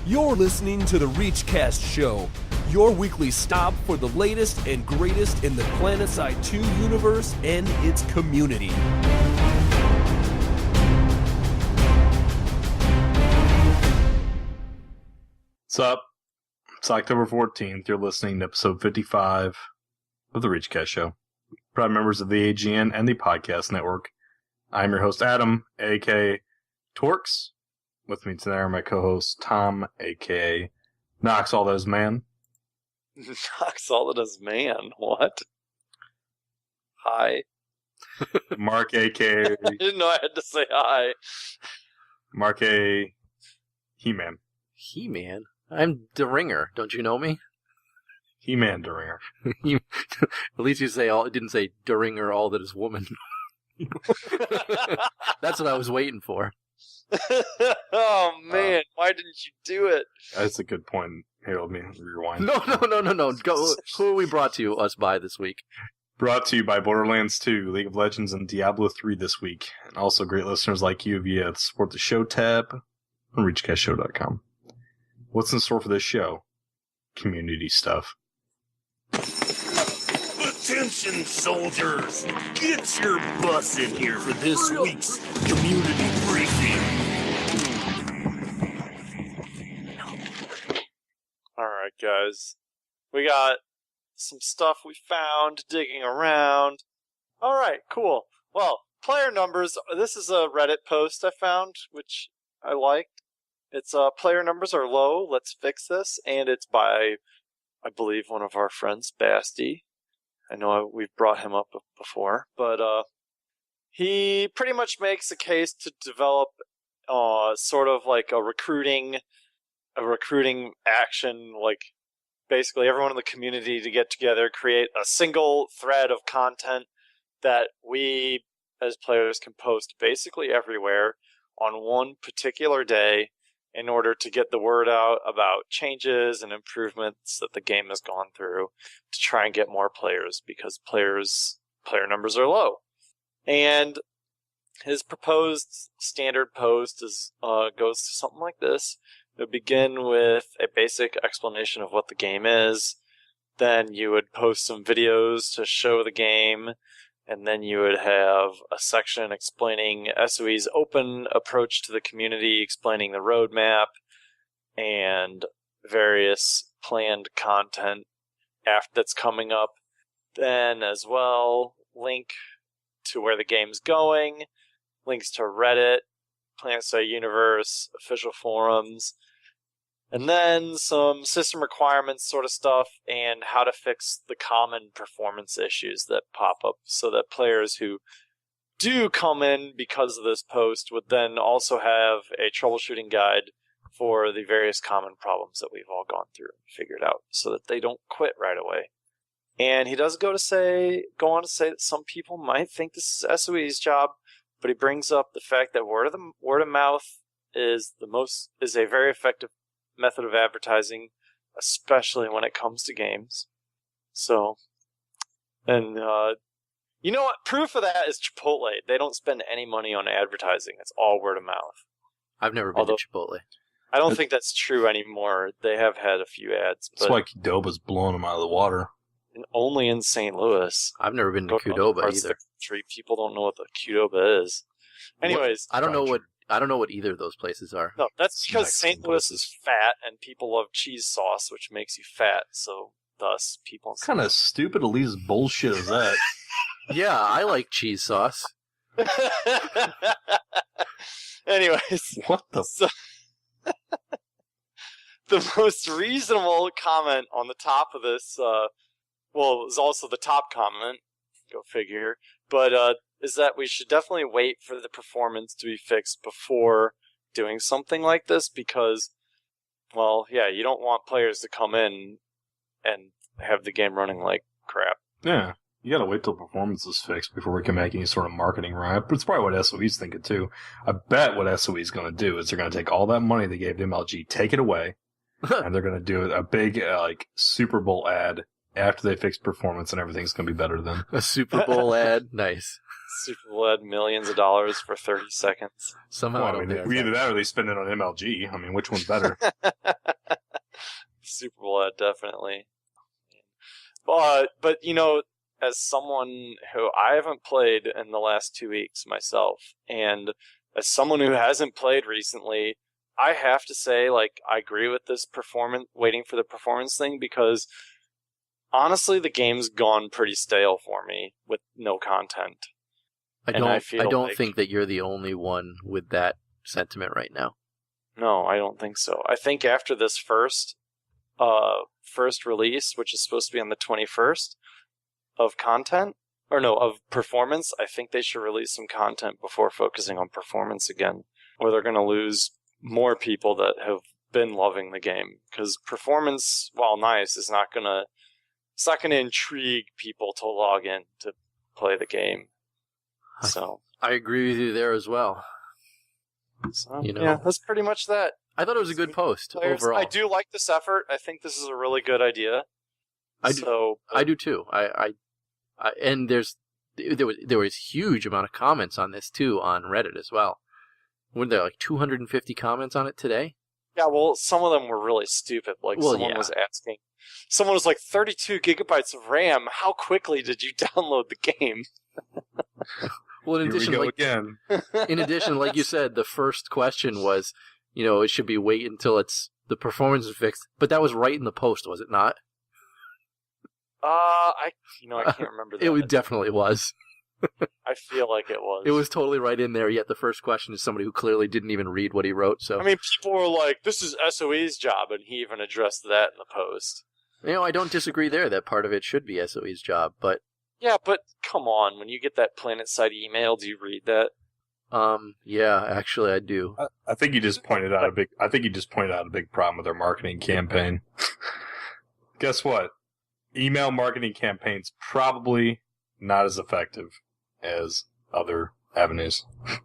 You're listening to the ReachCast show, your weekly stop for the latest and greatest in the PlanetSide 2 universe and its community. What's up? It's October 14th. You're listening to episode 55 of the ReachCast show. Proud members of the AGN and the podcast network. I'm your host, Adam, a.k.a. Torkz. With me today are my co-hosts, Tom, a.k.a. Noxx, all that is man. Noxx, all that is man? What? Hi. Mark, a.k.a. I didn't know I had to say hi. Mark, a. He-Man. He-Man? I'm Deringer. Don't you know me? He-Man Deringer. At least you say it didn't say Deringer, all that is woman. That's what I was waiting for. Oh man, why didn't you do it? That's a good point. Here, let me rewind. No. Go, who are we brought to us by this week? Brought to you by Borderlands 2, League of Legends, and Diablo 3 this week. And also great listeners like you via the Support the Show tab on ReachCastShow.com. What's in store for this show? Community stuff. Attention, soldiers! Get your butts in here for this week's community briefing. Alright guys, we got some stuff we found digging around. Alright, cool. Well, player numbers, this is a Reddit post I found, which I liked. It's player numbers are low, let's fix this, and it's by, I believe, one of our friends, Basti. I know we've brought him up before, but he pretty much makes a case to develop sort of like a recruiting action, like basically everyone in the community to get together, create a single thread of content that we as players can post basically everywhere on one particular day in order to get the word out about changes and improvements that the game has gone through to try and get more players, because player numbers are low. And his proposed standard post goes to something like this. It would begin with a basic explanation of what the game is. Then you would post some videos to show the game. And then you would have a section explaining SOE's open approach to the community, explaining the roadmap, and various planned content that's coming up. Then as well, link to where the game's going, links to Reddit, PlanetSide Universe, official forums, and then some system requirements sort of stuff and how to fix the common performance issues that pop up so that players who do come in because of this post would then also have a troubleshooting guide for the various common problems that we've all gone through and figured out so that they don't quit right away. And he does go on to say that some people might think this is SOE's job, but he brings up the fact that word of mouth is a very effective method of advertising, especially when it comes to games. So, and you know what? Proof of that is Chipotle. They don't spend any money on advertising. It's all word of mouth. I've never been to Chipotle. I don't think that's true anymore. They have had a few ads. That's why Qdoba's blowing them out of the water. And only in St. Louis. I've never been to Qdoba either. People don't know what the Qdoba is. Anyways, I don't know what either of those places are. No, that's because St. Louis is fat and people love cheese sauce, which makes you fat. So, thus, people. What kind of stupid elitist bullshit is that? Yeah, I like cheese sauce. Anyways, what the? The most reasonable comment on the top of this, it was also the top comment. Go figure. But is that we should definitely wait for the performance to be fixed before doing something like this because, well, yeah, you don't want players to come in and have the game running like crap. Yeah, you gotta wait till performance is fixed before we can make any sort of marketing right. But it's probably what SOE's thinking too. I bet what SOE's gonna do is they're gonna take all that money they gave to MLG, take it away, and they're gonna do a big Super Bowl ad after they fix performance and everything's gonna be better then. A Super Bowl ad? Nice. Super Bowl had millions of dollars for 30 seconds. Somehow I don't think either that or they spend it on MLG. I mean, which one's better? Super Bowl ad, definitely. But you know, as someone who I haven't played in the last 2 weeks myself, and as someone who hasn't played recently, I have to say, like, I agree with this waiting for the performance thing, because honestly, the game's gone pretty stale for me with no content. I don't think that you're the only one with that sentiment right now. No, I don't think so. I think after this first release, which is supposed to be on the 21st of performance, I think they should release some content before focusing on performance again, or they're going to lose more people that have been loving the game, because performance, while nice, is not going to intrigue people to log in to play the game. So I agree with you there as well. So, yeah, that's pretty much that. I thought it was a good post overall. I do like this effort. I think this is a really good idea. I do too. And there was huge amount of comments on this too on Reddit as well. Weren't there like 250 comments on it today? Yeah, well, some of them were really stupid. Like, someone was asking. Someone was like, 32 gigabytes of RAM. How quickly did you download the game? Well, in addition, like you said, the first question was, it should be wait until the performance is fixed. But that was right in the post, was it not? I can't remember that. It definitely was. I feel like it was. It was totally right in there, yet the first question is somebody who clearly didn't even read what he wrote. So I mean, people were like, this is SOE's job, and he even addressed that in the post. I don't disagree there. That part of it should be SOE's job, but... Yeah, but come on, when you get that PlanetSide email, do you read that? Yeah, actually I do. I think you just pointed out a big problem with their marketing campaign. Guess what? Email marketing campaigns probably not as effective as other avenues. A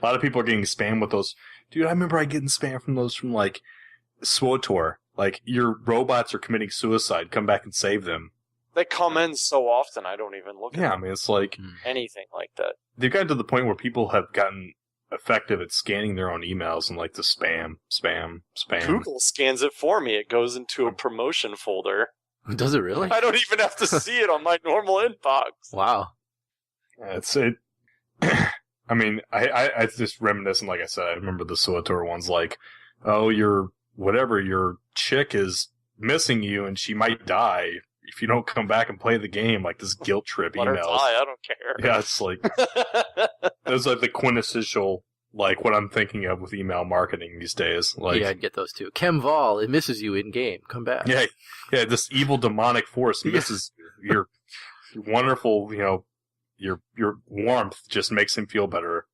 lot of people are getting spammed with those. Dude, I remember getting spammed from those from like SWTOR. Like, your robots are committing suicide. Come back and save them. They come in so often, I don't even look at them. I mean, it's like... anything like that. They've gotten to the point where people have gotten effective at scanning their own emails and like the spam. Google scans it for me. It goes into a promotion folder. Does it really? I don't even have to see it on my normal inbox. Wow. I mean, I just reminiscent, like I said, I remember the SWTOR ones like, oh, your chick is missing you and she might die if you don't come back and play the game, like this guilt trip emails. Let her die, I don't care. Yeah, it's like, those are like the quintessential, like what I'm thinking of with email marketing these days. Like, yeah, I'd get those too. Chemval, it misses you in game. Come back. Yeah, this evil demonic force misses your wonderful, your warmth just makes him feel better.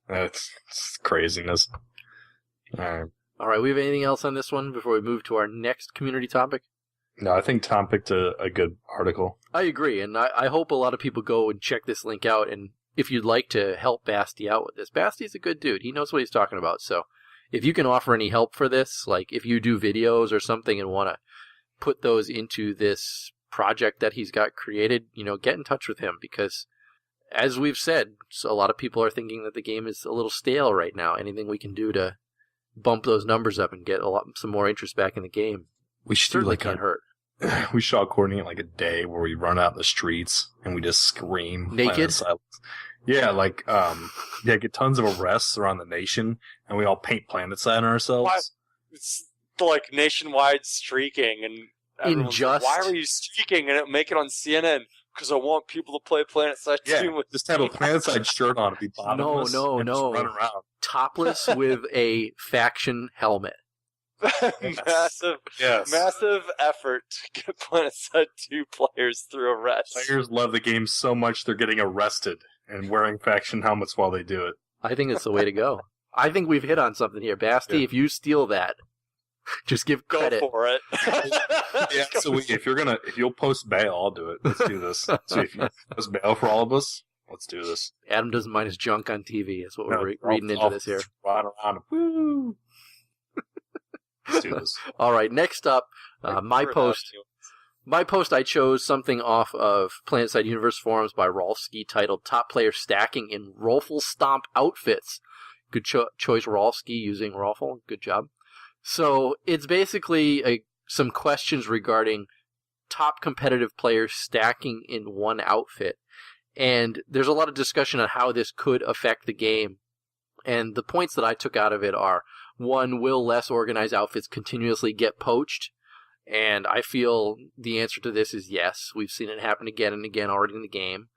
It's craziness. All right, we have anything else on this one before we move to our next community topic? No, I think Tom picked a good article. I agree, and I hope a lot of people go and check this link out, and if you'd like to help Basti out with this, Basti's a good dude. He knows what he's talking about, so if you can offer any help for this, like if you do videos or something and want to put those into this project that he's got created, get in touch with him, because as we've said, a lot of people are thinking that the game is a little stale right now. Anything we can do to bump those numbers up and get some more interest back in the game, we should certainly can't hurt. We should all coordinate like a day where we run out in the streets and we just scream naked. Yeah, like get tons of arrests around the nation, and we all paint PlanetSide on ourselves. It's like nationwide streaking, and like, why are you streaking? And make it on CNN because I want people to play PlanetSide too. Yeah, just have a PlanetSide shirt on and be bottomless. No. Run around topless with a faction helmet. Massive effort to get PlanetSide 2 players through arrest. Players love the game so much they're getting arrested and wearing faction helmets while they do it. I think it's the way to go. I think we've hit on something here. Basti, if you steal that, just give credit. Go for it. Yeah, so if you'll post bail, I'll do it. Let's do this. So if you post bail for all of us, let's do this. Adam doesn't mind his junk on TV. That's what we're reading into this here. Run around. Woo! Let's do this. All right, next up, my post My post, I chose something off of PlanetSide Universe forums by Rolfsky titled Top Player Stacking in Rolfle Stomp Outfits. Good choice, Rolfsky, using Rolfle. Good job. So it's basically some questions regarding top competitive players stacking in one outfit. And there's a lot of discussion on how this could affect the game. And the points that I took out of it are, 1, will less organized outfits continuously get poached? And I feel the answer to this is yes. We've seen it happen again and again already in the game.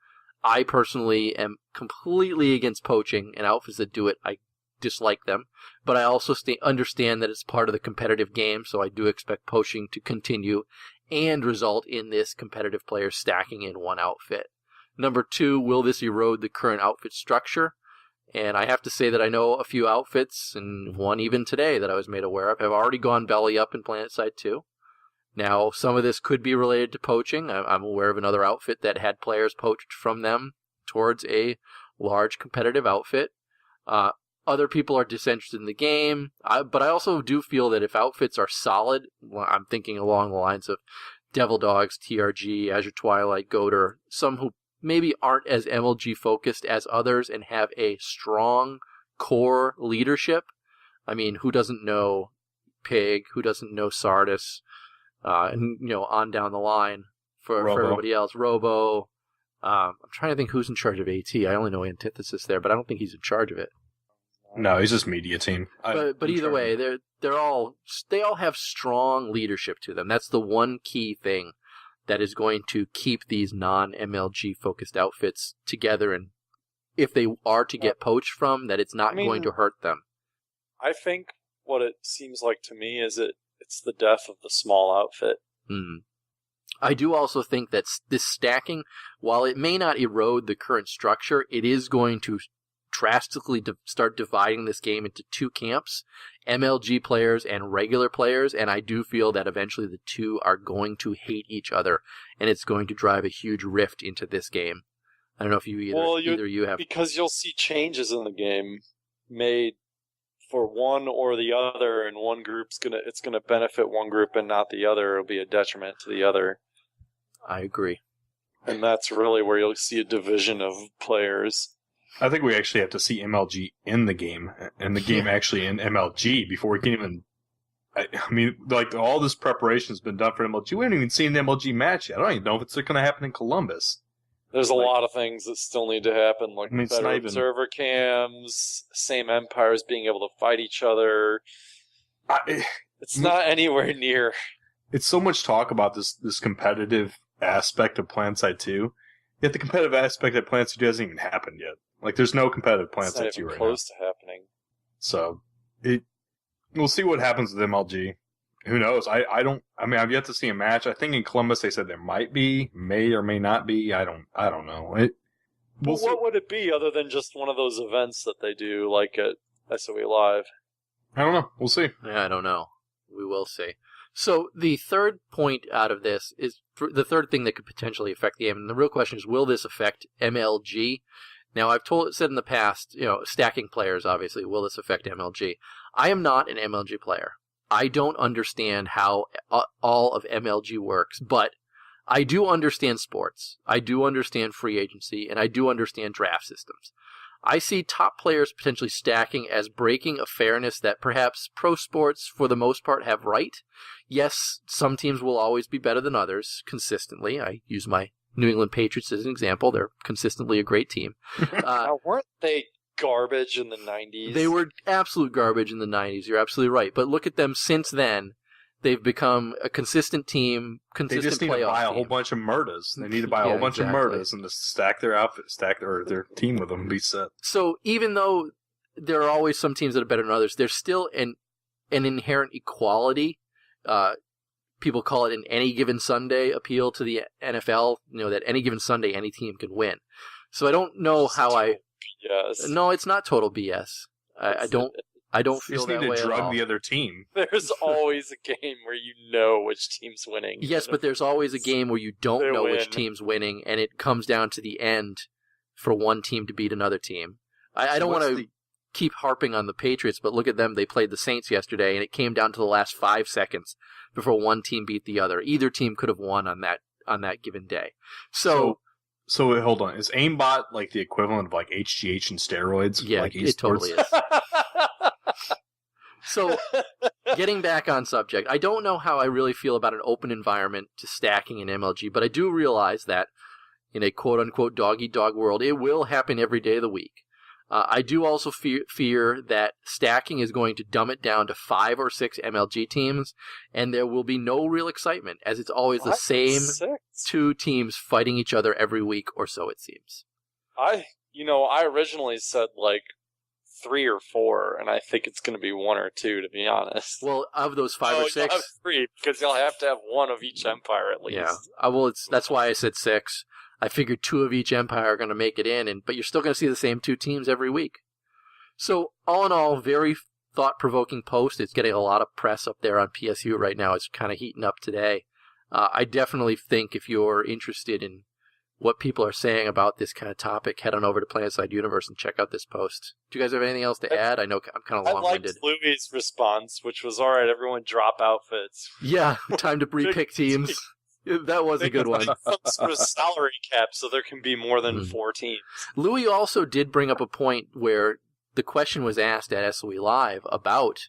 I personally am completely against poaching, and outfits that do it, I dislike them. But I also understand that it's part of the competitive game, so I do expect poaching to continue and result in this competitive player stacking in one outfit. Number 2, will this erode the current outfit structure? And I have to say that I know a few outfits, and one even today that I was made aware of, have already gone belly up in PlanetSide 2. Now, some of this could be related to poaching. I'm aware of another outfit that had players poached from them towards a large competitive outfit. Other people are disinterested in the game, but I also do feel that if outfits are solid, I'm thinking along the lines of Devil Dogs, TRG, Azure Twilight, Goater, some who maybe aren't as MLG focused as others and have a strong core leadership. I mean, who doesn't know Pig? Who doesn't know Sardis? And, on down the line for everybody else. Robo. I'm trying to think who's in charge of AT. I only know Antithesis there, but I don't think he's in charge of it. No, he's just media team. But either way, they all have strong leadership to them. That's the one key thing that is going to keep these non-MLG focused outfits together. And if they are to get poached from, that it's not going to hurt them. I think what it seems like to me is it's the death of the small outfit. I do also think that this stacking, while it may not erode the current structure, it is going to drastically start dividing this game into two camps, MLG players and regular players, and I do feel that eventually the two are going to hate each other, and it's going to drive a huge rift into this game. I don't know if you either you have... Because you'll see changes in the game made for one or the other, and one group's it's gonna benefit one group and not the other. It'll be a detriment to the other. I agree. And that's really where you'll see a division of players. I think we actually have to see MLG in the game, and the game actually in MLG before we can even... I mean, like, all this preparation has been done for MLG. We haven't even seen the MLG match yet. I don't even know if it's going to happen in Columbus. There's a lot of things that still need to happen, like better observer cams, same empires being able to fight each other. It's not anywhere near. It's so much talk about this competitive aspect of PlanetSide 2, yet the competitive aspect of PlanetSide 2 hasn't even happened yet. Like, there's no competitive PlanetSide 2 right now. Close to happening. So, we'll see what happens with MLG. Who knows? I've yet to see a match. I think in Columbus they said there may or may not be. I don't know. What would it be other than just one of those events that they do, like at SOE Live? I don't know. We'll see. Yeah, I don't know. We will see. So the third point out of this is the third thing that could potentially affect the game, and the real question is, will this affect MLG? Now, I've said in the past, stacking players, obviously, will this affect MLG? I am not an MLG player. I don't understand how all of MLG works, but I do understand sports. I do understand free agency, and I do understand draft systems. I see top players potentially stacking as breaking a fairness that perhaps pro sports, for the most part, have right. Yes, some teams will always be better than others, consistently. I use my New England Patriots as an example. They're consistently a great team. Now, weren't they garbage in the 90s? They were absolute garbage in the 90s. You're absolutely right. But look at them since then. They've become a consistent team, consistent playoff team. They just need to buy a whole bunch of Murdas. They need to buy a whole bunch of Murdas and just stack their outfit, their team with them and be set. So even though there are always some teams that are better than others, there's still an inherent equality. People call it an any given Sunday appeal to the NFL, that any given Sunday any team can win. So I don't know how BS. No, it's not total BS. I don't feel that way at all. You just need to drug the other team. There's always a game where you know which team's winning. Yes, but there's always a game where you don't know which team's winning, and it comes down to the end for one team to beat another team. I don't want to keep harping on the Patriots, but look at them. They played the Saints yesterday, and it came down to the last 5 seconds before one team beat the other. Either team could have won on that given day. So wait, hold on. Is aimbot like the equivalent of like HGH and steroids? Yeah, like it totally is. So, getting back on subject, I don't know how I really feel about an open environment to stacking in MLG, but I do realize that in a quote-unquote dog-eat-dog world, it will happen every day of the week. I do also fear that stacking is going to dumb it down to 5 or 6 MLG teams, and there will be no real excitement, as it's always the same 2 teams fighting each other every week, or so it seems. I originally said, 3 or 4, and I think it's going to be 1 or 2, to be honest. Well, of those 5 or 6... You'll have 3, because you'll have to have 1 of each empire at least. Yeah, that's why I said 6. I figured 2 of each empire are going to make it in, but you're still going to see the same 2 teams every week. So, all in all, very thought-provoking post. It's getting a lot of press up there on PSU right now. It's kind of heating up today. I definitely think if you're interested in what people are saying about this kind of topic, head on over to PlanetSide Universe and check out this post. Do you guys have anything else to add? I know I'm kind of long-winded. I liked Louis' response, which was, all right, everyone drop outfits. Yeah, time to re-pick teams. That was a good one. Some sort of salary cap so there can be more than 4 teams. Louis also did bring up a point where the question was asked at SOE Live about,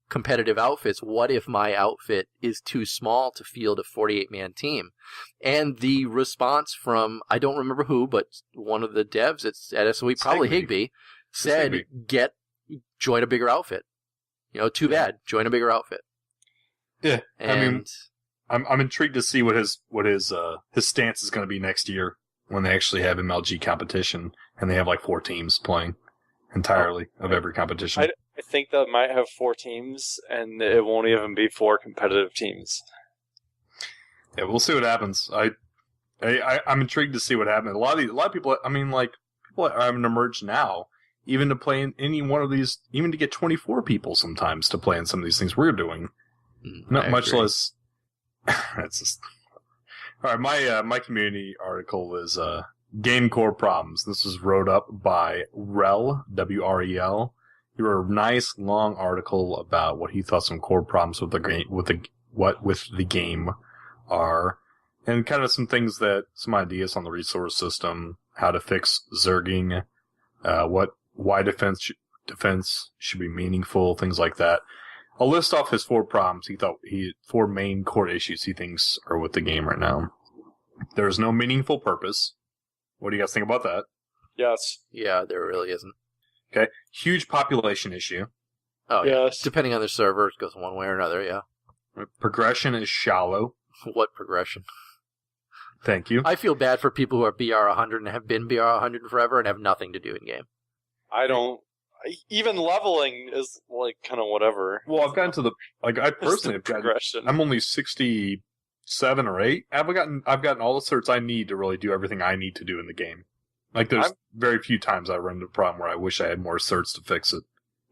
competitive outfits. What if my outfit is too small to field a 48-man team? And the response from, I don't remember who, but one of the devs at SOE, probably Higby, said, join a bigger outfit. Too bad. Join a bigger outfit. Yeah, and I'm intrigued to see what his stance is going to be next year when they actually have MLG competition and they have 4 teams playing entirely of every competition. I think that might have 4 teams, and it won't even be 4 competitive teams. Yeah, we'll see what happens. I'm intrigued to see what happens. A lot of people. People are having to merge now, even to play in any one of these, even to get 24 people sometimes to play in some of these things we're doing. Not much less. That's just all right. My community article is game core problems. This was wrote up by Rel, WREL. He wrote a nice long article about what he thought some core problems with the game are, and kind of some ideas on the resource system, how to fix zerging, why defense should be meaningful, things like that. I'll list off his 4 problems. 4 main core issues he thinks are with the game right now. There's no meaningful purpose. What do you guys think about that? Yes. Yeah, there really isn't. Okay. Huge population issue. Oh, yeah. Yes. Depending on the server, it goes one way or another, yeah. Progression is shallow. What progression? Thank you. I feel bad for people who are BR 100 and have been BR 100 forever and have nothing to do in game. I don't... Even leveling is, kind of whatever. Well, I've gotten to the... I personally have gotten... Progression. I'm only 67 or 8. I've gotten all the certs I need to really do everything I need to do in the game. There's very few times I run into a problem where I wish I had more certs to fix it.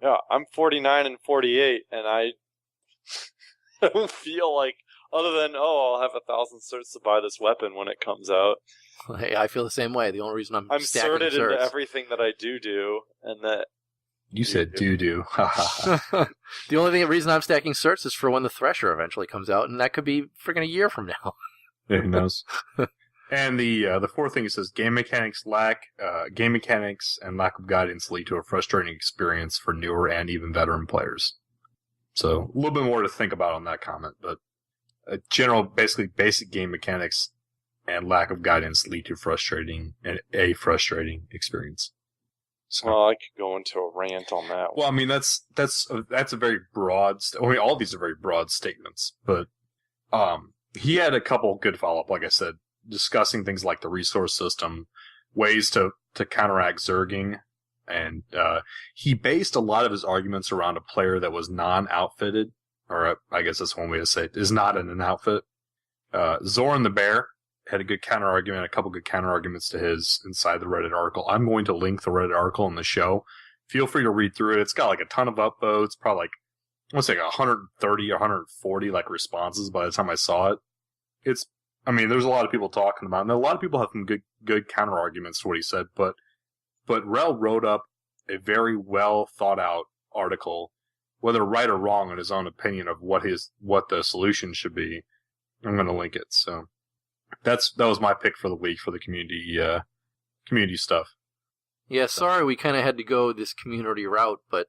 Yeah, I'm 49 and 48, and I don't feel like, other than, I'll have 1,000 certs to buy this weapon when it comes out. Hey, I feel the same way. The only reason I'm stacking certed certs... into everything that I do, and that... You said do. The only reason I'm stacking certs is for when the Thresher eventually comes out, and that could be freaking a year from now. Yeah, who knows? And the 4th thing, it says game mechanics and lack of guidance lead to a frustrating experience for newer and even veteran players. So a little bit more to think about on that comment, but basically basic game mechanics and lack of guidance lead to frustrating experience. So, well, I could go into a rant on that one. Well, that's a very broad. All these are very broad statements, but he had a couple good follow-up, like I said, discussing things like the resource system, ways to counteract zerging, and he based a lot of his arguments around a player that was non-outfitted, or I guess that's one way to say it, is not in an outfit. Zoran the Bear had a couple good counter-arguments to his inside the Reddit article. I'm going to link the Reddit article in the show. Feel free to read through it. It's got a ton of upvotes, probably I want to say 130 or 140 responses by the time I saw it. There's a lot of people talking about it, and a lot of people have some good counter-arguments to what he said, but Rel wrote up a very well thought out article, whether right or wrong in his own opinion of what the solution should be. I'm going to link it. So that was my pick for the week for the community stuff. Yeah, sorry we kind of had to go this community route, but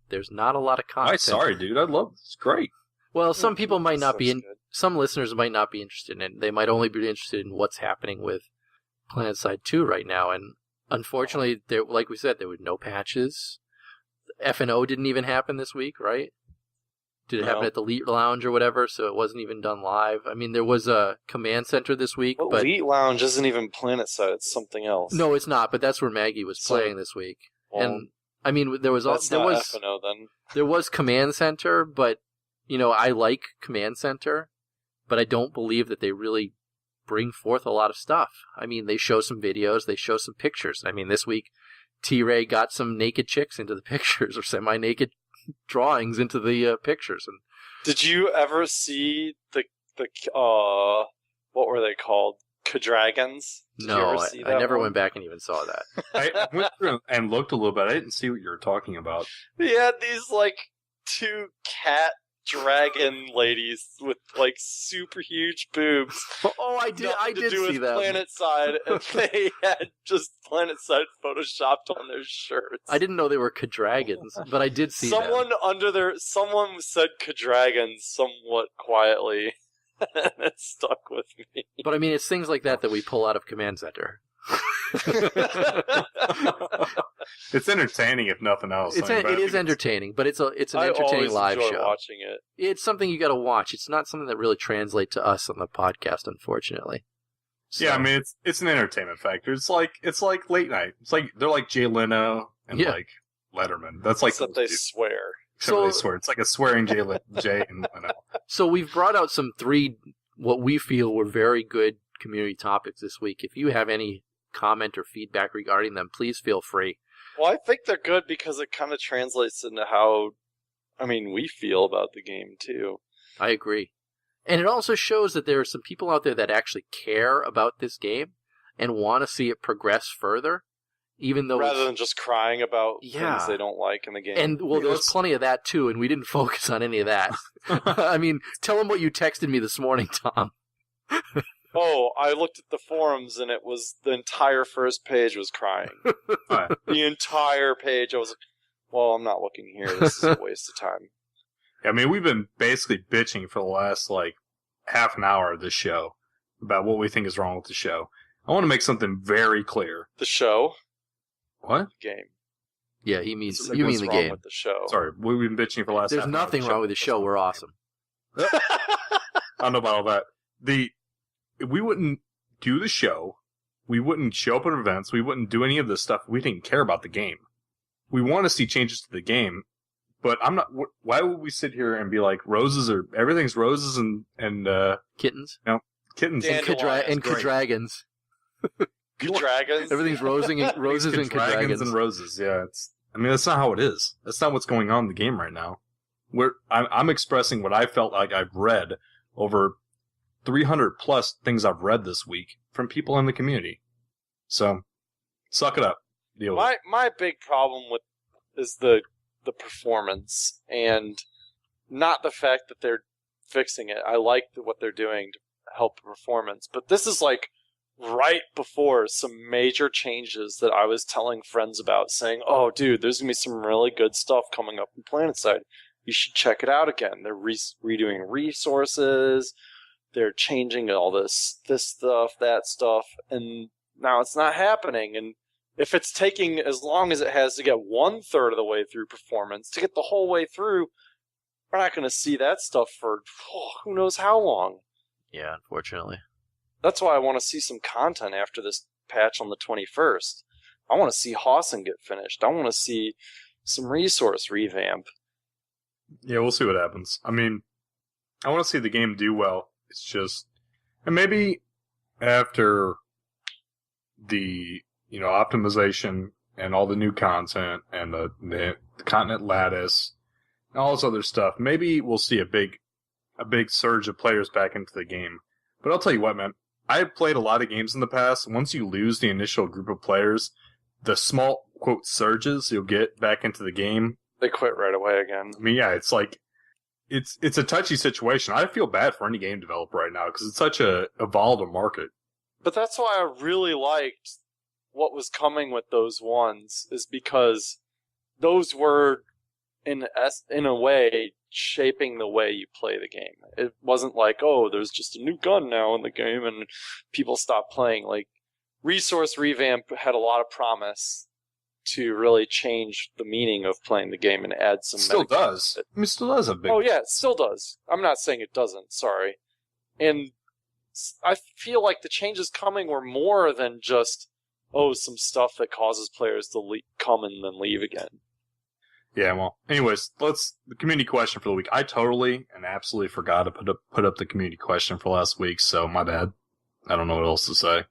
there's not a lot of content. I'm sorry, dude. I love it. It's great. Well, some people might not be Good. some listeners might not be interested in it. They might only be interested in what's happening with PlanetSide 2 right now. And unfortunately, like we said, there were no patches. F&O didn't even happen this week, right? Did it happen at the Elite Lounge or whatever? So it wasn't even done live. I mean, there was a command center this week. Well, but Elite Lounge isn't even PlanetSide. It's something else. No, it's not. But that's where Maggie was playing this week. Well, and I mean, there was that's not F&O then. There was command center, but I like command center, but I don't believe that they really bring forth a lot of stuff. I mean, they show some videos, they show some pictures. I mean, this week, T-Ray got some naked chicks into the pictures, or semi-naked drawings into the pictures. And Did you ever see the what were they called? CaDragons? Did you no, ever see I that never one? went back and even saw that. I went through and looked a little bit. I didn't see what you were talking about. He had these like two cat dragon ladies with like super huge boobs. Oh, I did do see with that. PlanetSide, and they had just PlanetSide photoshopped on their shirts. I didn't know they were CaDragons, but I did see Someone them. someone said CaDragons somewhat quietly, and it stuck with me. But I mean, it's things like that we pull out of Command Center. It's entertaining, if nothing else. It is entertaining, but it's an entertaining live enjoy show. Watching it. It's something you got to watch. It's not something that really translates to us on the podcast, unfortunately. So, Yeah, I mean it's an entertainment factor. It's like late night. It's like they're like Jay Leno and like Letterman. That's like Except they swear. Except they swear. It's like a swearing Jay and Leno. So we've brought out some 3 what we feel were very good community topics this week. If you have any comment or feedback regarding them, please feel free. Well, I think they're good because it kind of translates into how, we feel about the game too. I agree. And it also shows that there are some people out there that actually care about this game and want to see it progress further, even though rather than just crying about things they don't like in the game. And, well, there's plenty of that, too, and we didn't focus on any of that. I mean, tell them what you texted me this morning, Tom. Oh, I looked at the forums, and it was the entire first page was crying. The entire page. I was like, well, I'm not looking here. This is a waste of time. I mean, we've been basically bitching for the last, half an hour of this show about what we think is wrong with the show. I want to make something very clear. The show? What? The game. Yeah, you mean What's the wrong game. with the show? Sorry, we've been bitching for the last There's half an hour nothing of wrong with the show. We're awesome. I don't know about all that. We wouldn't do the show. We wouldn't show up at events. We wouldn't do any of this stuff. We didn't care about the game. We want to see changes to the game, but I'm not. Why would we sit here and be like everything's roses and Kittens? No, kittens And CaDragons. CaDragons? Everything's roses and CaDragons and roses. Yeah, that's not how it is. That's not what's going on in the game right now. I'm expressing what I felt like I've read over 300 plus things I've read this week from people in the community. So, suck it up. Deal with it. My big problem is the performance, and not the fact that they're fixing it. I like what they're doing to help the performance, but this is right before some major changes that I was telling friends about, saying, oh dude, there's gonna be some really good stuff coming up in PlanetSide. You should check it out again. They're redoing resources, they're changing all this stuff, that stuff, and now it's not happening. And if it's taking as long as it has to get 1/3 of the way through performance, to get the whole way through, we're not going to see that stuff for who knows how long. Yeah, unfortunately. That's why I want to see some content after this patch on the 21st. I want to see Hawson get finished. I want to see some resource revamp. Yeah, we'll see what happens. I mean, I want to see the game do well. It's just, and maybe after the optimization and all the new content and the continent lattice and all this other stuff, maybe we'll see a big surge of players back into the game. But I'll tell you what, man, I've played a lot of games in the past. Once you lose the initial group of players, the small, quote surges you'll get back into the game. They quit right away again. I mean, yeah, it's like it's a touchy situation. I feel bad for any game developer right now because it's such a volatile market. But that's why I really liked what was coming with those ones, is because those were, in a way, shaping the way you play the game. It wasn't like, oh, there's just a new gun now in the game and people stop playing. Like, Resource Revamp had a lot of promise to really change the meaning of playing the game and add some... Still does. I mean, it still does a big... Oh, yeah, it still does. I'm not saying it doesn't, sorry. And I feel like the changes coming were more than just, some stuff that causes players to come and then leave again. Yeah, well, anyways, the community question for the week. I totally and absolutely forgot to put up the community question for last week, so my bad. I don't know what else to say.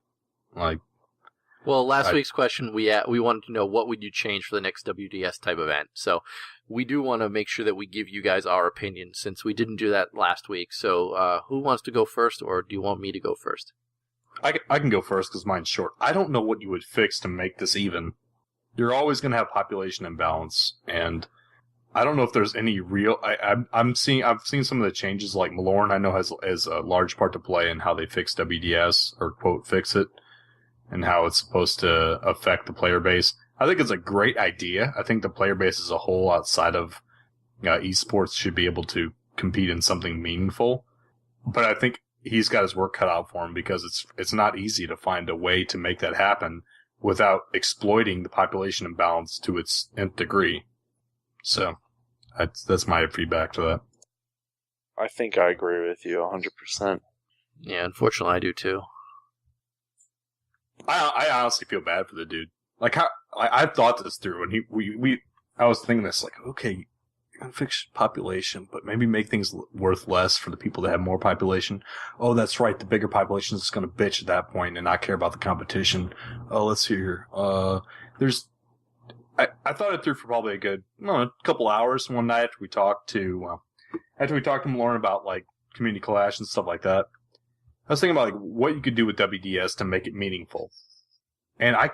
Well, last week's question, we wanted to know what would you change for the next WDS type event. So we do want to make sure that we give you guys our opinion since we didn't do that last week. So who wants to go first, or do you want me to go first? I can go first because mine's short. I don't know what you would fix to make this even. You're always going to have population imbalance, and I don't know if there's any real... I've seen some of the changes, like Malorn I know has a large part to play in how they fix WDS, or quote, fix it, and how it's supposed to affect the player base. I think it's a great idea. I think the player base as a whole outside of esports should be able to compete in something meaningful. But I think he's got his work cut out for him because it's not easy to find a way to make that happen without exploiting the population imbalance to its nth degree. So that's my feedback to that. I think I agree with you 100%. Yeah, unfortunately I do too. I honestly feel bad for the dude. Like, I've thought this through, and I was thinking this, like, okay, you're gonna fix population, but maybe make things worth less for the people that have more population. Oh, that's right, the bigger population is gonna bitch at that point and not care about the competition. Oh, let's see here. I thought it through for probably a couple hours one night after we talked to Lauren about, like, community clash and stuff like that. I was thinking about, like, what you could do with WDS to make it meaningful. And I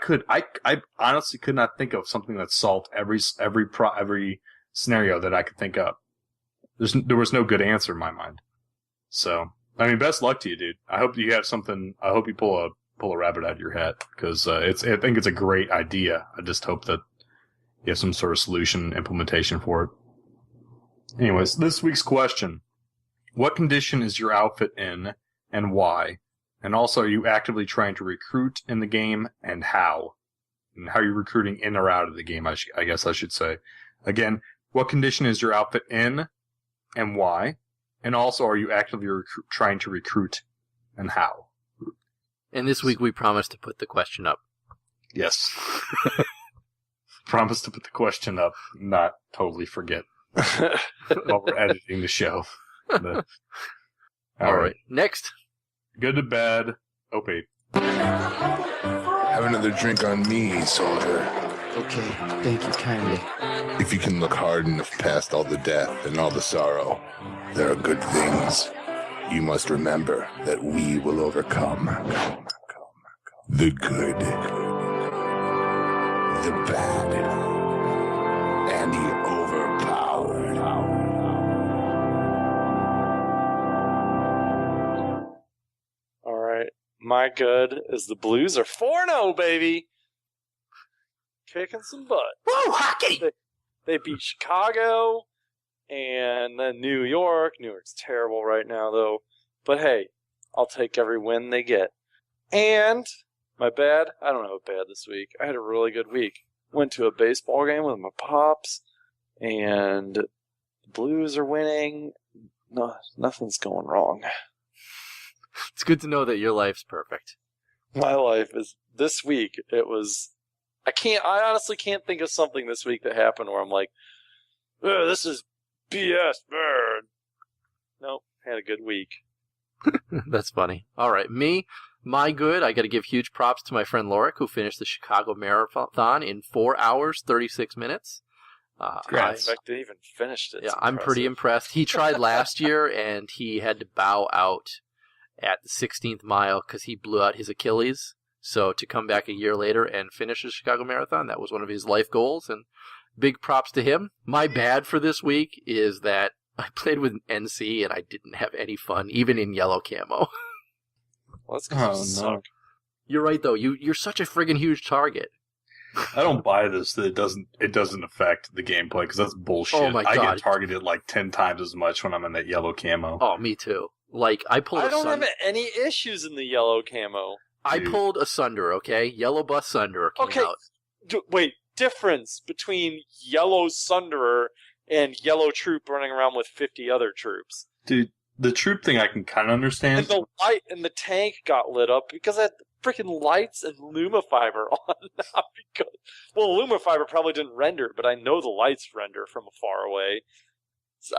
honestly could not think of something that solved every scenario that I could think of. There was no good answer in my mind. So, I mean, best luck to you, dude. I hope you have something. I hope you pull a rabbit out of your hat, because I think it's a great idea. I just hope that you have some sort of solution implementation for it. Anyways, this week's question: what condition is your outfit in, and why? And also, are you actively trying to recruit in the game, and how? And how are you recruiting in or out of the game, I guess I should say. Again, what condition is your outfit in, and why? And also, are you actively trying to recruit, and how? And this week we promised to put the question up. Yes. Promise to put the question up, not totally forget while we're editing the show. All right. Next. Good to bad. OP. Have another drink on me, soldier. Okay, thank you kindly. If you can look hard enough past all the death and all the sorrow, there are good things. You must remember that we will overcome. The good, the bad, and the overpowered. All right. My good is the Blues are 4-0, baby. Kicking some butt. Woo, hockey! They beat Chicago and then New York. New York's terrible right now, though. But hey, I'll take every win they get. And my bad, I don't have a bad this week. I had a really good week. Went to a baseball game with my pops, and the Blues are winning. No, nothing's going wrong. It's good to know that your life's perfect. My life is, this week, it was, I honestly can't think of something this week that happened where I'm like, this is BS, bird. Nope, had a good week. That's funny. All right, my good, I got to give huge props to my friend Lorik, who finished the Chicago Marathon in 4 hours, 36 minutes. I expect they even finished it. Yeah, I'm pretty impressed. He tried last year, and he had to bow out at the 16th mile because he blew out his Achilles. So to come back a year later and finish the Chicago Marathon, that was one of his life goals, and big props to him. My bad for this week is that I played with NC and I didn't have any fun, even in yellow camo. Well, that's 'cause you suck. You're right, though. You're such a friggin' huge target. I don't buy this that it doesn't affect the gameplay, because that's bullshit. Oh my God. I get targeted like 10 times as much when I'm in that yellow camo. Oh, me too. Like, I pulled I don't have any issues in the yellow camo. I pulled a Sunder, okay? Yellow Bus Sunderer came out. Wait, difference between yellow Sunderer and yellow troop running around with 50 other troops. Dude, the troop thing I can kind of understand. And the light in the tank got lit up because I had freaking lights and Lumifiber on. Not because, well, Lumifiber probably didn't render, but I know the lights render from far away. So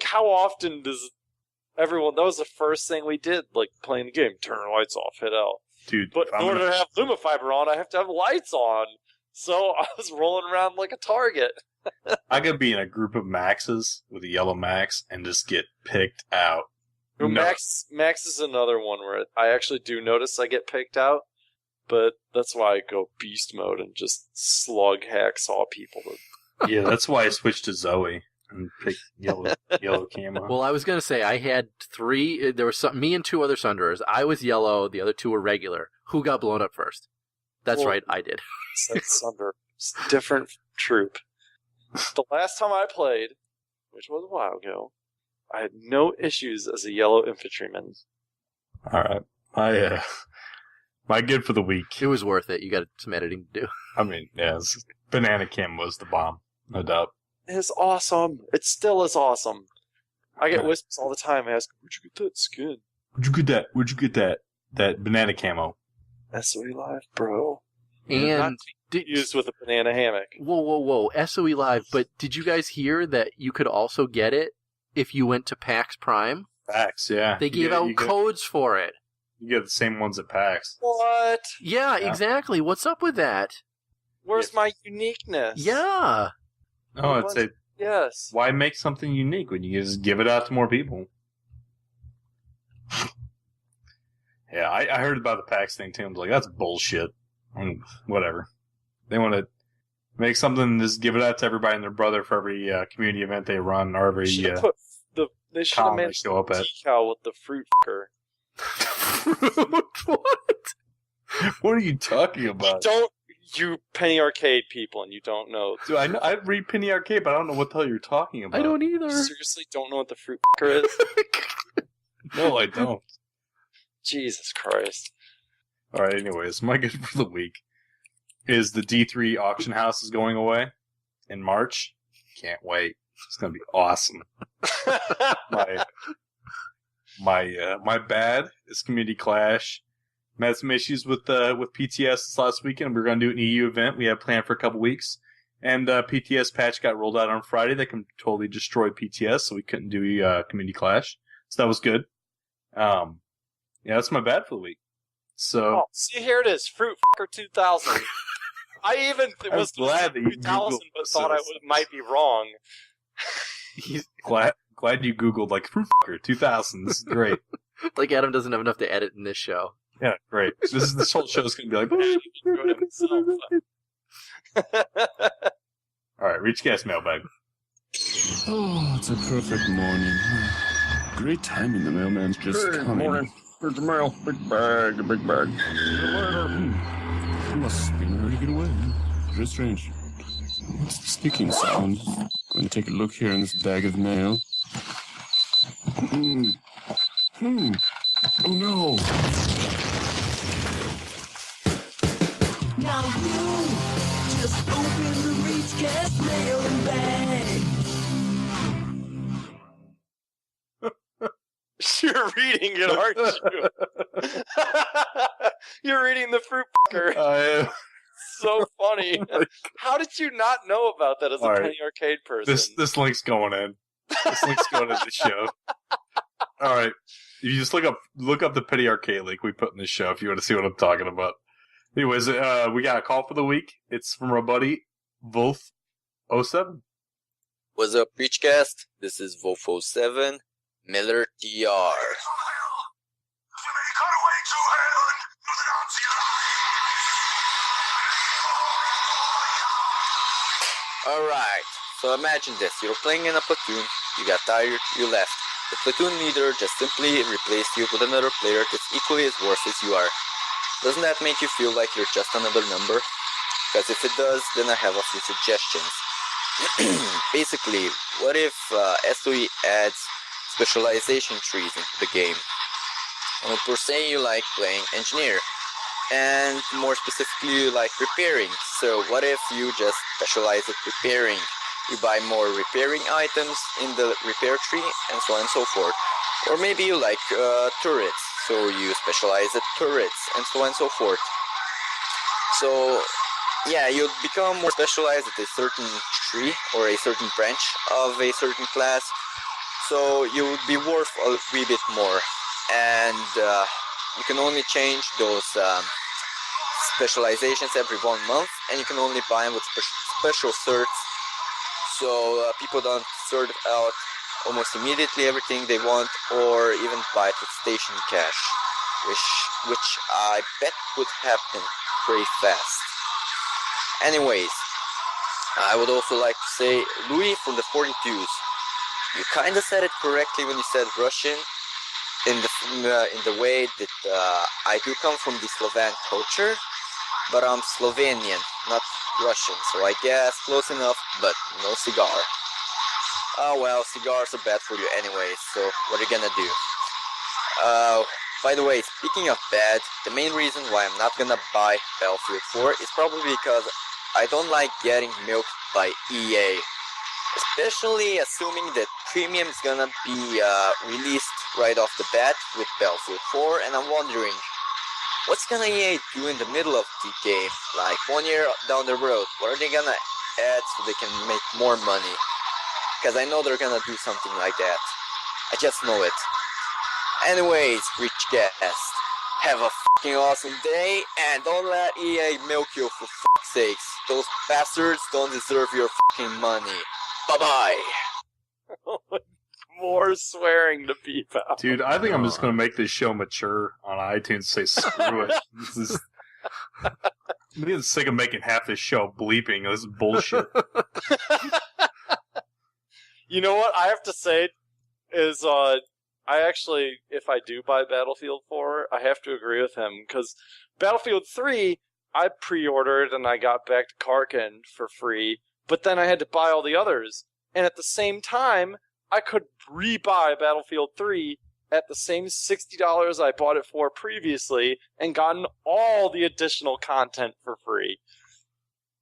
how often does everyone? That was the first thing we did, like playing the game. Turn the lights off, hit L. Dude, but in order to have Lumifiber on, I have to have lights on. So I was rolling around like a target. I could be in a group of maxes with a yellow max and just get picked out. No. Max is another one where I actually do notice I get picked out, but that's why I go beast mode and just slug hacksaw people. Yeah, that's why I switched to Zoe and picked yellow camo. Well, I was going to say, I had 3, there was me and 2 other Sunderers. I was yellow, the other 2 were regular. Who got blown up first? That's right, I did. That's Sunder. It's a different troop. The last time I played, which was a while ago, I had no issues as a yellow infantryman. All right. My good for the week. It was worth it. You got some editing to do. I mean, yeah, banana cam was the bomb, no doubt. It's awesome. It still is awesome. I get whispers all the time. I ask, where'd you get that skin? Where'd you get that? That banana camo? SOE Live, bro. And used with a banana hammock. Whoa. SOE Live, but did you guys hear that you could also get it if you went to PAX Prime? PAX, yeah. They gave out codes for it. You get the same ones at PAX. What? Yeah, exactly. What's up with that? Where's my uniqueness? Yeah. Oh, yes. Why make something unique when you just give it out to more people? Yeah, I heard about the PAX thing too. I was like, that's bullshit. Whatever. They want to make something and just give it out to everybody and their brother for every community event they run or every they should have made a decal with the fruit fucker. What? What are you talking about? You Penny Arcade people, and you don't know. Dude, I read Penny Arcade, but I don't know what the hell you're talking about. I don't either. Seriously, don't know what the fruit fucker is? No, I don't. Jesus Christ. All right, anyways, my good for the week is the D3 auction house is going away in March. Can't wait. It's going to be awesome. My bad is Community Clash. I had some issues with PTS this last weekend. We were going to do an EU event we had planned for a couple weeks. And PTS patch got rolled out on Friday that can totally destroy PTS, so we couldn't do Community Clash. So that was good. Yeah, that's my bad for the week. So see, here it is, Fruit Fucker 2000. I even was glad that you 2000, but thought might be wrong. glad you Googled like Fruit Fucker 2000. This is great. Like Adam doesn't have enough to edit in this show. Yeah, great. This whole show is going to be like. All right, ReachCast mailbag. Oh, it's a perfect morning. Great timing. The mailman's just coming. Morning. Here's the mail. Big bag. He must be ready to get away. Very strange. What's the sticking sound? Going to take a look here in this bag of mail. Oh no! Now you just open the ReachCast mailing bag. You're reading it, aren't you? You're reading the Fruit Fucker. I am. So funny. How did you not know about that as a Penny Arcade person? This link's going in. This link's going in the show. All right. You just look up the Penny Arcade link we put in the show if you want to see what I'm talking about. Anyways, we got a call for the week. It's from our buddy Wolf07. What's up, ReachCast? This is Wolf07, Miller DR. Alright, so imagine this. You're playing in a platoon, you got tired, you left. The platoon leader just simply replaced you with another player that's equally as worse as you are. Doesn't that make you feel like you're just another number? Because if it does, then I have a few suggestions. Basically, what if SOE adds specialization trees into the game? Well, per se, you like playing engineer, and more specifically, you like repairing. So what if you just specialize at repairing? You buy more repairing items in the repair tree, and so on and so forth. Or maybe you like turrets, so you specialize at turrets, and so on and so forth. So yeah, you'll become more specialized at a certain tree or a certain branch of a certain class, so you would be worth a wee bit more. And you can only change those specializations every 1 month, and you can only buy them with special certs, so people don't sort out almost immediately everything they want, or even buy it with station cash, which I bet would happen pretty fast. Anyways, I would also like to say, Louis from the 42s, you kinda said it correctly when you said Russian, in the way that I do come from the Slovan culture, but I'm Slovenian, not Russian, so I guess close enough, but no cigar. Oh well, cigars are bad for you anyway, so what are you gonna do? By the way, speaking of bad, the main reason why I'm not gonna buy Battlefield 4 is probably because I don't like getting milked by EA. Especially assuming that Premium is gonna be released right off the bat with Battlefield 4, and I'm wondering, what's gonna EA do in the middle of the game? Like 1 year down the road, what are they gonna add so they can make more money? Because I know they're gonna do something like that. I just know it. Anyways, ReachCast, have a fucking awesome day, and don't let EA milk you for fuck's sakes. Those bastards don't deserve your fucking money. Bye-bye. More swearing to beep out. Dude, I think I'm just going to make this show mature on iTunes and say screw it. This is... I'm getting sick of making half this show bleeping. This is bullshit. You know what I have to say is, I actually, if I do buy Battlefield 4, I have to agree with him, because Battlefield 3, I pre-ordered and I got back to Karkin for free, but then I had to buy all the others. And at the same time, I could re-buy Battlefield 3 at the same $60 I bought it for previously and gotten all the additional content for free.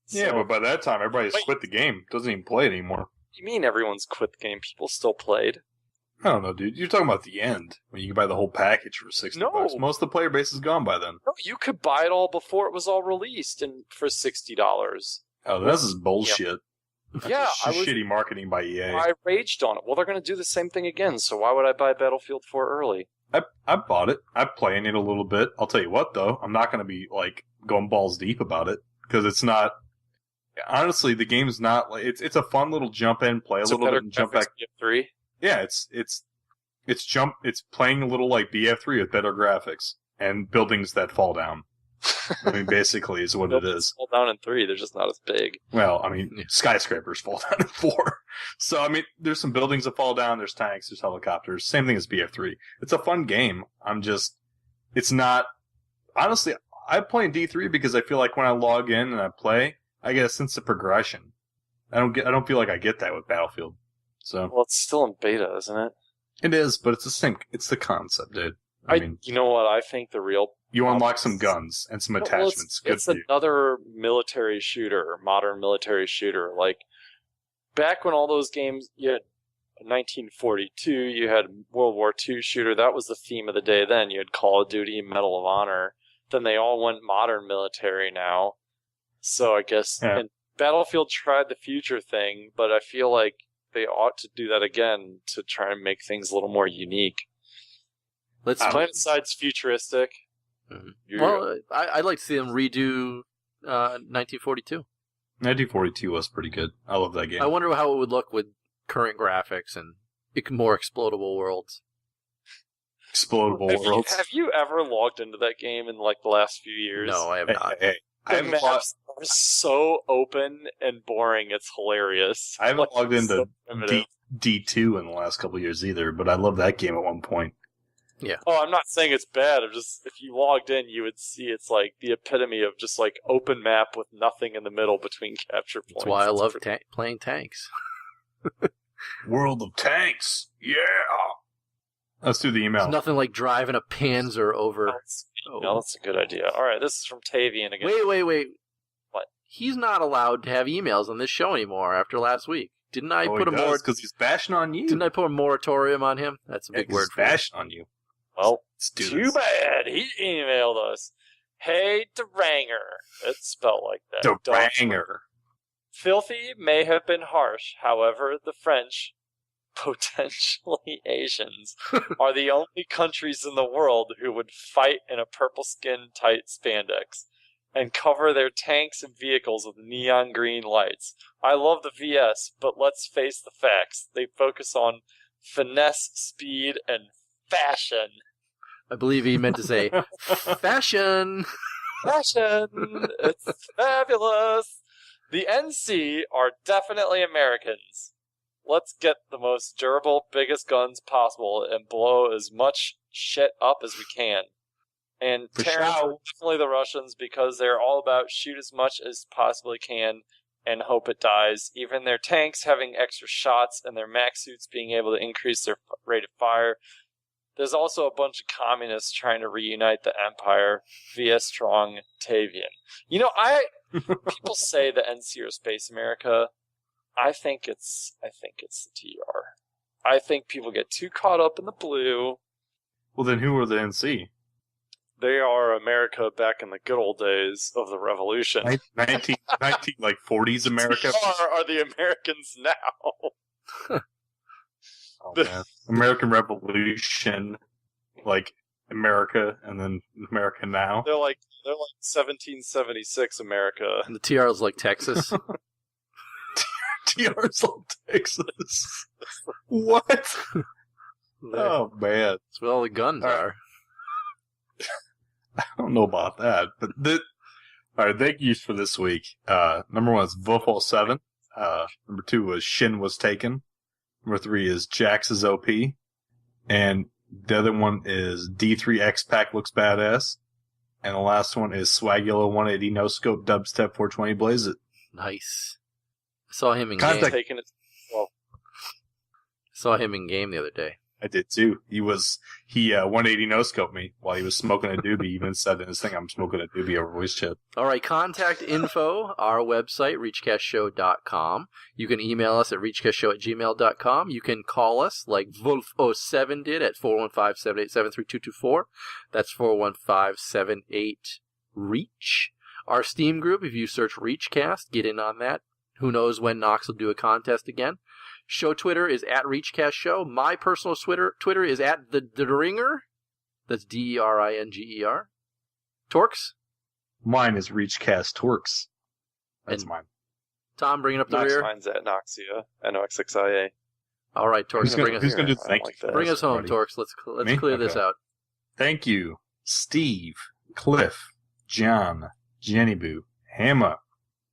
Yeah, but by that time, everybody's quit the game. Doesn't even play it anymore. What do you mean everyone's quit the game? People still played. I don't know, dude. You're talking about the end, when you can buy the whole package for $60. Most of the player base is gone by then. No, you could buy it all before it was all released and for $60. Oh, this is bullshit. Yeah, shitty marketing by EA. I raged on it. Well, they're going to do the same thing again, so why would I buy Battlefield 4 early? I bought it. I'm playing it a little bit. I'll tell you what, though. I'm not going to be, like, going balls deep about it, because it's not... Honestly, the game's not... like it's a fun little jump in, play a little bit, and jump back. BF3? Yeah, it's playing a little like BF3 with better graphics, and buildings that fall down. I mean, basically, is what it is. Fall down in 3, they're just not as big. Well, I mean, skyscrapers fall down in 4. So, I mean, there's some buildings that fall down, there's tanks, there's helicopters. Same thing as BF3. It's a fun game. It's not... Honestly, I play in D3 because I feel like when I log in and I play, I get a sense of progression. I don't feel like I get that with Battlefield. So. Well, it's still in beta, isn't it? It is, but it's the same. It's the concept, dude. I mean, you know what? I think the real... You unlock some guns and some attachments. It's another military shooter, modern military shooter. Like, back when all those games, you had 1942, you had World War II shooter, that was the theme of the day then. You had Call of Duty, Medal of Honor. Then they all went modern military now. So I guess... Yeah. And Battlefield tried the future thing, but I feel like they ought to do that again to try and make things a little more unique. PlanetSide's futuristic. Mm-hmm. Well, I'd like to see them redo 1942. 1942 was pretty good. I love that game. I wonder how it would look with current graphics and more explodable worlds. Explodable worlds. Have you ever logged into that game in like the last few years? No, I have not. The maps are so open and boring. It's hilarious. I haven't logged into so primitive. D2 in the last couple of years either, but I loved that game at one point. Yeah. Oh, I'm not saying it's bad. I'm just, if you logged in, you would see it's like the epitome of just like open map with nothing in the middle between capture points. That's why I love playing tanks. World of Tanks, yeah. Let's do the email. It's nothing like driving a Panzer over. No, that's a good idea. All right, this is from Tavian again. Wait. What? He's not allowed to have emails on this show anymore after last week. Didn't I put a because he's bashing on you. Didn't I put a moratorium on him? That's a big word for bashing on you. Well, too bad. He emailed us. Hey, Deringer. It's spelled like that. Deringer. Filthy may have been harsh. However, the French, potentially Asians, are the only countries in the world who would fight in a purple skin tight spandex and cover their tanks and vehicles with neon green lights. I love the VS, but let's face the facts. They focus on finesse, speed, and fashion. I believe he meant to say fashion. Fashion! It's fabulous! The NC are definitely Americans. Let's get the most durable, biggest guns possible and blow as much shit up as we can. And Terrence are definitely the Russians because they're all about shoot as much as possibly can and hope it dies. Even their tanks having extra shots and their mech suits being able to increase their rate of fire. There's also a bunch of communists trying to reunite the empire via strong Tavian. You know, people say the NC are Space America. I think it's the TR. I think people get too caught up in the blue. Well, then who are the NC? They are America back in the good old days of the Revolution. 19 like 40s America. Are the Americans now? Oh, man. American Revolution, like America, and then America now. They're like 1776 America. And the TR is like Texas. TR's like Texas. What? Oh man, that's where all the guns are. I don't know about that, but all right. Thank yous for this week. Number 1 is Wolf07. Number 2 was Shin Was Taken. Number 3 is Jax is OP. And the other one is D3 X-Pac Looks Badass. And the last one is Swagula 180 No Scope Dubstep 420 Blaze It. Nice. I saw him in game. Saw him in game the other day. I did too. He 180 no scoped me while he was smoking a doobie. He even said in his thing, I'm smoking a doobie over voice chat. All right, contact info, our website, reachcastshow.com. You can email us at reachcastshow@gmail.com. You can call us like Wolf07 did at 415-787-3224. That's 415-78-REACH. Our Steam group, if you search ReachCast, get in on that. Who knows when Noxx will do a contest again. Show Twitter is at ReachCast Show. My personal Twitter is at the Deringer. That's Deringer. Torkz? Mine is ReachCast Torkz. That's mine. Tom, bring it up the rear. Mine's at Noxia, NOXXIA. All right, Torkz, who's going to do thank you? Bring us home, Torkz. Let's clear this out. Thank you, Steve, Cliff, John, Jenny Boo, Hamma,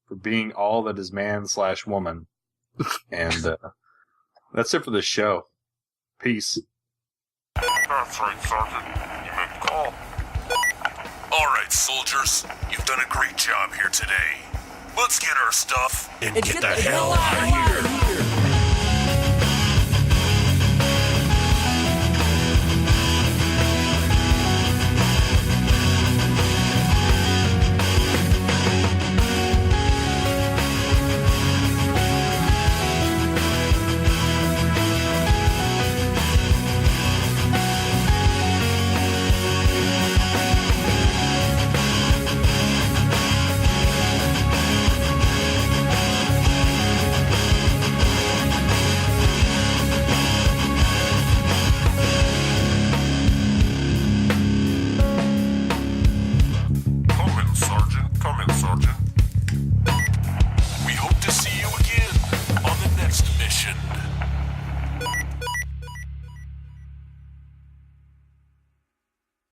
for being all that is man/woman. And that's it for the show. Peace. That's right, Sergeant. You meant to call. All right, soldiers. You've done a great job here today. Let's get our stuff and get the hell out of here.